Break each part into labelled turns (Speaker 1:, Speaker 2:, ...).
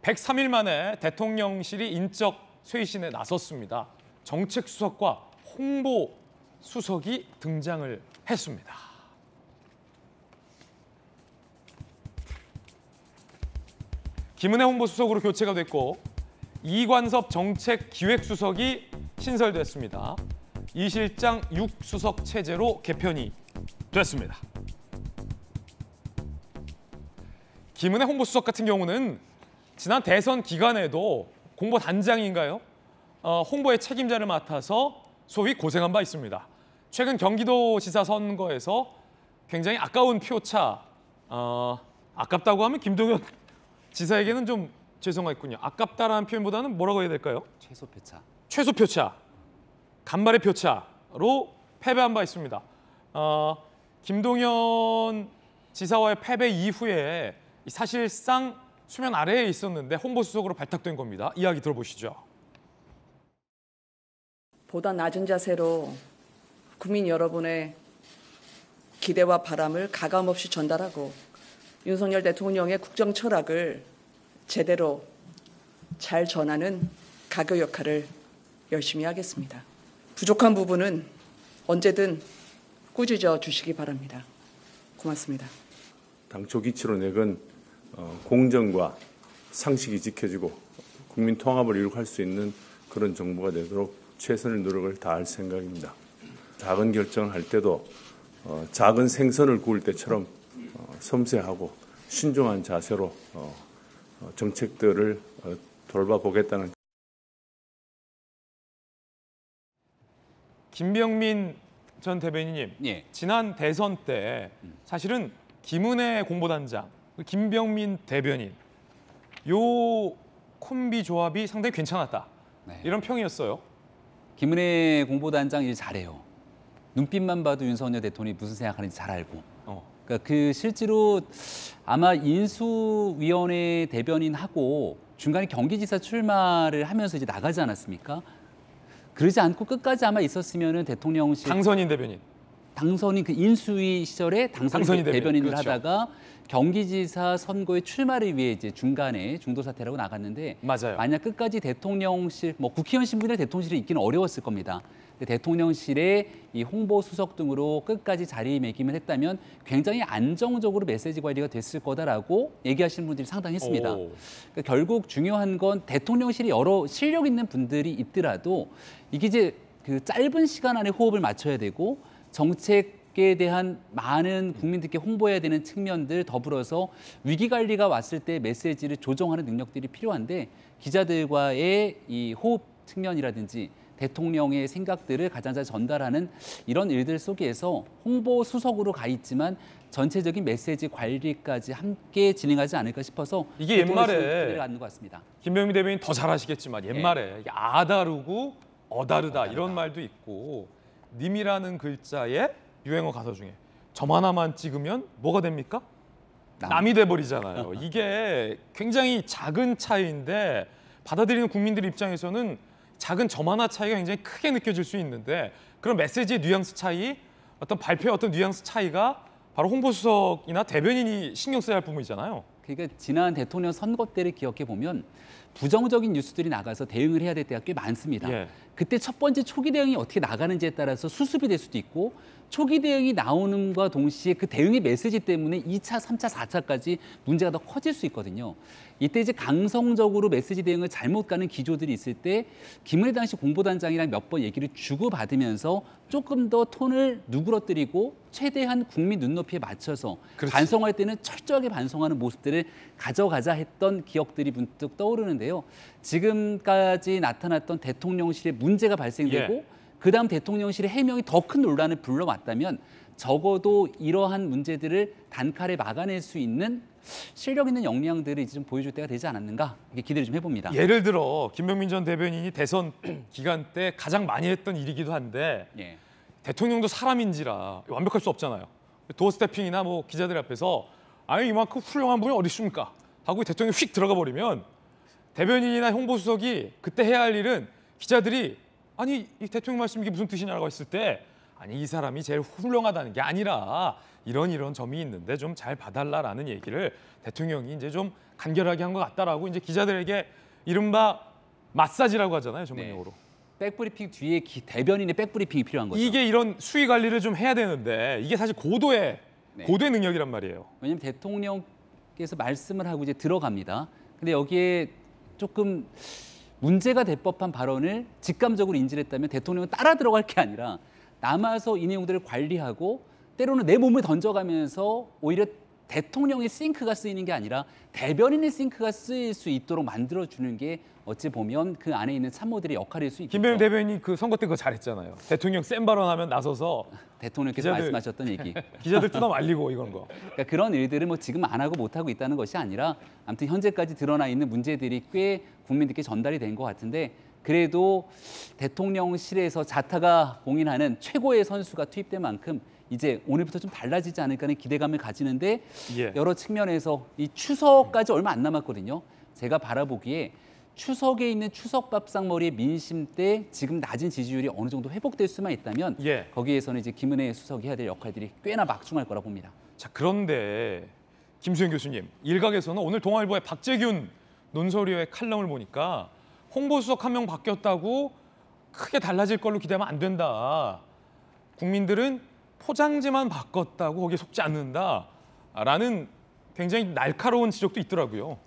Speaker 1: 103일 만에 대통령실이 인적 쇄신에 나섰습니다. 정책수석과 홍보수석이 등장을 했습니다. 김은혜 홍보수석으로 교체가 됐고 이관섭 정책기획수석이 신설됐습니다. 이 실장 6수석 체제로 개편이 됐습니다. 김은혜 홍보수석 같은 경우는 지난 대선 기간에도 공보단장인가요? 홍보의 책임자를 맡아서 소위 고생한 바 있습니다. 최근 경기도지사 선거에서 굉장히 아까운 표차, 아깝다고 하면 김동연 지사에게는 좀 죄송했군요. 아깝다라는 표현보다는 뭐라고 해야 될까요?
Speaker 2: 최소 표차. 최소
Speaker 1: 표차, 간발의 표차로 패배한 바 있습니다. 김동연 지사와의 패배 이후에 사실상 수면 아래에 있었는데 홍보수석으로 발탁된 겁니다. 이야기 들어보시죠.
Speaker 3: 보다 낮은 자세로 국민 여러분의 기대와 바람을 가감없이 전달하고 윤석열 대통령의 국정 철학을 제대로 잘 전하는 가교 역할을 열심히 하겠습니다. 부족한 부분은 언제든 꾸짖어 주시기 바랍니다. 고맙습니다.
Speaker 4: 당초 기치로 내건 공정과 상식이 지켜지고 국민 통합을 이룩할 수 있는 그런 정부가 되도록 최선의 노력을 다할 생각입니다. 작은 결정을 할 때도 작은 생선을 구울 때처럼 섬세하고 신중한 자세로 정책들을 돌봐보겠다는.
Speaker 1: 김병민 전 대변인님,
Speaker 2: 예.
Speaker 1: 지난 대선 때 사실은 김은혜 공보단장, 김병민 대변인 요 콤비 조합이 상당히 괜찮았다.
Speaker 2: 네.
Speaker 1: 이런 평이었어요.
Speaker 2: 김은혜 공보단장 일 잘해요. 눈빛만 봐도 윤석열 대통령이 무슨 생각하는지 잘 알고. 그러니까 그 실제로 아마 인수위원회 대변인하고 중간에 경기지사 출마를 하면서 이제 나가지 않았습니까? 그러지 않고 끝까지 아마 있었으면은 대통령실
Speaker 1: 당선인 대변인.
Speaker 2: 당선인 그 인수위 시절에 당선인 대변인을
Speaker 1: 그렇죠.
Speaker 2: 하다가 경기지사 선거에 출마를 위해 이제 중간에 중도 사퇴라고 나갔는데
Speaker 1: 맞아요.
Speaker 2: 만약 끝까지 대통령실 뭐 국회의원 신분에 대통령실에 있기는 어려웠을 겁니다. 대통령실의 이 홍보 수석 등으로 끝까지 자리매김을 했다면 굉장히 안정적으로 메시지 관리가 됐을 거다라고 얘기하시는 분들이 상당했습니다. 그러니까 결국 중요한 건 대통령실이 여러 실력 있는 분들이 있더라도 이게 이제 그 짧은 시간 안에 호흡을 맞춰야 되고 정책에 대한 많은 국민들께 홍보해야 되는 측면들 더불어서 위기 관리가 왔을 때 메시지를 조정하는 능력들이 필요한데 기자들과의 이 호흡 측면이라든지 대통령의 생각들을 가장 잘 전달하는 이런 일들 속에서 홍보 수석으로 가 있지만 전체적인 메시지 관리까지 함께 진행하지 않을까 싶어서
Speaker 1: 이게 옛말에
Speaker 2: 갖는 것 같습니다.
Speaker 1: 김병민 대변인 더 잘 아시겠지만 옛말에 아다르고 어다르다 이런 말도 있고 님이라는 글자에 유행어 가사 중에 점 하나만 찍으면 뭐가 됩니까? 남이 돼버리잖아요. 이게 굉장히 작은 차이인데 받아들이는 국민들 입장에서는 작은 점 하나 차이가 굉장히 크게 느껴질 수 있는데 그런 메시지의 뉘앙스 차이, 어떤 발표의 어떤 뉘앙스 차이가 바로 홍보수석이나 대변인이 신경 써야 할 부분이잖아요.
Speaker 2: 그러니까 지난 대통령 선거 때를 기억해 보면 부정적인 뉴스들이 나가서 대응을 해야 될 때가 꽤 많습니다.
Speaker 1: 예.
Speaker 2: 그때 첫 번째 초기 대응이 어떻게 나가는지에 따라서 수습이 될 수도 있고 초기 대응이 나오는과 동시에 그 대응의 메시지 때문에 2차, 3차, 4차까지 문제가 더 커질 수 있거든요. 이때 이제 강성적으로 메시지 대응을 잘못 가는 기조들이 있을 때 김은혜 당시 공보단장이랑 몇 번 얘기를 주고받으면서 조금 더 톤을 누그러뜨리고 최대한 국민 눈높이에 맞춰서
Speaker 1: 그렇지.
Speaker 2: 반성할 때는 철저하게 반성하는 모습들을 가져가자 했던 기억들이 문득 떠오르는데요. 지금까지 나타났던 대통령실의 문제가 발생되고 그다음 대통령실의 해명이 더 큰 논란을 불러왔다면 적어도 이러한 문제들을 단칼에 막아낼 수 있는 실력 있는 역량들을 이제 좀 보여줄 때가 되지 않았는가 이렇게 기대를 좀 해봅니다.
Speaker 1: 예를 들어 김병민 전 대변인이 대선 기간 때 가장 많이 했던 일이기도 한데 대통령도 사람인지라 완벽할 수 없잖아요. 도어 스태핑이나 뭐 기자들 앞에서 아니 이만큼 훌륭한 분이 어디 있습니까? 하고 대통령이 휙 들어가 버리면 대변인이나 홍보수석이 그때 해야 할 일은 기자들이 아니 이 대통령 말씀 이게 무슨 뜻이냐라고 했을 때 아니 이 사람이 제일 훌륭하다는 게 아니라 이런 점이 있는데 좀 잘 봐달라라는 얘기를 대통령이 이제 좀 간결하게 한 것 같다라고 이제 기자들에게 이른바 마사지라고 하잖아요, 전문용어로.
Speaker 2: 백브리핑 뒤에 대변인의 백브리핑이 필요한 거죠.
Speaker 1: 이게 이런 수위 관리를 좀 해야 되는데 이게 사실 고도의 능력이란 말이에요.
Speaker 2: 왜냐하면 대통령께서 말씀을 하고 이제 들어갑니다. 근데 여기에 조금 문제가 될 법한 발언을 직감적으로 인지를 했다면 대통령은 따라 들어갈 게 아니라 남아서 이 내용들을 관리하고 때로는 내 몸을 던져가면서 오히려 대통령의 싱크가 쓰이는 게 아니라 대변인의 싱크가 쓰일 수 있도록 만들어주는 게 어찌 보면 그 안에 있는 참모들의 역할일 수 있겠죠.
Speaker 1: 김병민 대변인이 그 선거 때 그거 잘했잖아요. 대통령 센 발언하면 나서서
Speaker 2: 대통령께서 말씀하셨던 얘기.
Speaker 1: 기자들 뜯어 말리고 이런 거.
Speaker 2: 그러니까 그런 일들을 뭐 지금 안 하고 못 하고 있다는 것이 아니라 아무튼 현재까지 드러나 있는 문제들이 꽤 국민들께 전달이 된 것 같은데 그래도 대통령실에서 자타가 공인하는 최고의 선수가 투입된 만큼 이제 오늘부터 좀 달라지지 않을까 하는 기대감을 가지는데
Speaker 1: 예.
Speaker 2: 여러 측면에서 이 추석까지 얼마 안 남았거든요. 제가 바라보기에 추석에 있는 추석밥상머리의 민심 때 지금 낮은 지지율이 어느 정도 회복될 수만 있다면
Speaker 1: 예.
Speaker 2: 거기에서는 이제 김은혜 수석이 해야 될 역할들이 꽤나 막중할 거라 봅니다.
Speaker 1: 자, 그런데 김수현 교수님, 일각에서는 오늘 동아일보의 박재균 논설위의 칼럼을 보니까 홍보수석 한 명 바뀌었다고 크게 달라질 걸로 기대하면 안 된다. 국민들은 포장지만 바꿨다고 거기에 속지 않는다라는 굉장히 날카로운 지적도 있더라고요.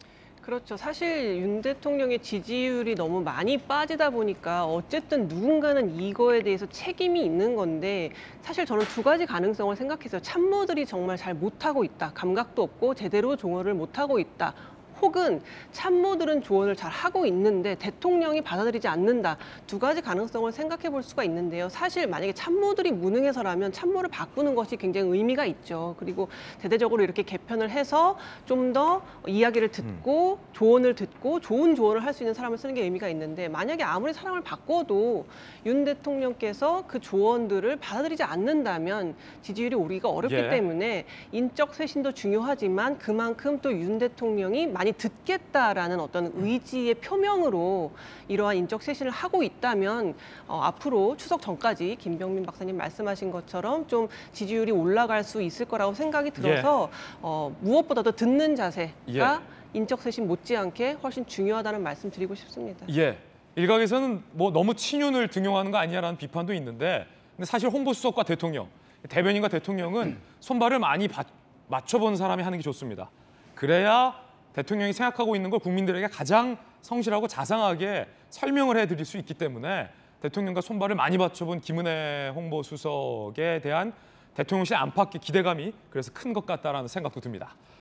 Speaker 5: 그렇죠. 사실 윤 대통령의 지지율이 너무 많이 빠지다 보니까 어쨌든 누군가는 이거에 대해서 책임이 있는 건데 사실 저는 두 가지 가능성을 생각했어요. 참모들이 정말 잘 못하고 있다. 감각도 없고 제대로 조언을 못하고 있다. 혹은 참모들은 조언을 잘 하고 있는데 대통령이 받아들이지 않는다. 두 가지 가능성을 생각해 볼 수가 있는데요. 사실 만약에 참모들이 무능해서라면 참모를 바꾸는 것이 굉장히 의미가 있죠. 그리고 대대적으로 이렇게 개편을 해서 좀 더 이야기를 듣고 조언을 듣고 좋은 조언을 할 수 있는 사람을 쓰는 게 의미가 있는데 만약에 아무리 사람을 바꿔도 윤 대통령께서 그 조언들을 받아들이지 않는다면 지지율이 오르기가 어렵기
Speaker 1: 예.
Speaker 5: 때문에 인적 쇄신도 중요하지만 그만큼 또 윤 대통령이 많이 듣겠다라는 어떤 의지의 표명으로 이러한 인적 쇄신을 하고 있다면 앞으로 추석 전까지 김병민 박사님 말씀하신 것처럼 좀 지지율이 올라갈 수 있을 거라고 생각이 들어서 무엇보다도 듣는 자세가 인적 쇄신 못지않게 훨씬 중요하다는 말씀 드리고 싶습니다.
Speaker 1: 예, 일각에서는 뭐 너무 친윤을 등용하는 거 아니냐라는 비판도 있는데 근데 사실 홍보수석과 대통령, 대변인과 대통령은 손발을 많이 맞춰본 사람이 하는 게 좋습니다. 그래야 대통령이 생각하고 있는 걸 국민들에게 가장 성실하고 자상하게 설명을 해드릴 수 있기 때문에 대통령과 손발을 많이 맞춰본 김은혜 홍보수석에 대한 대통령실 안팎의 기대감이 그래서 큰 것 같다라는 생각도 듭니다.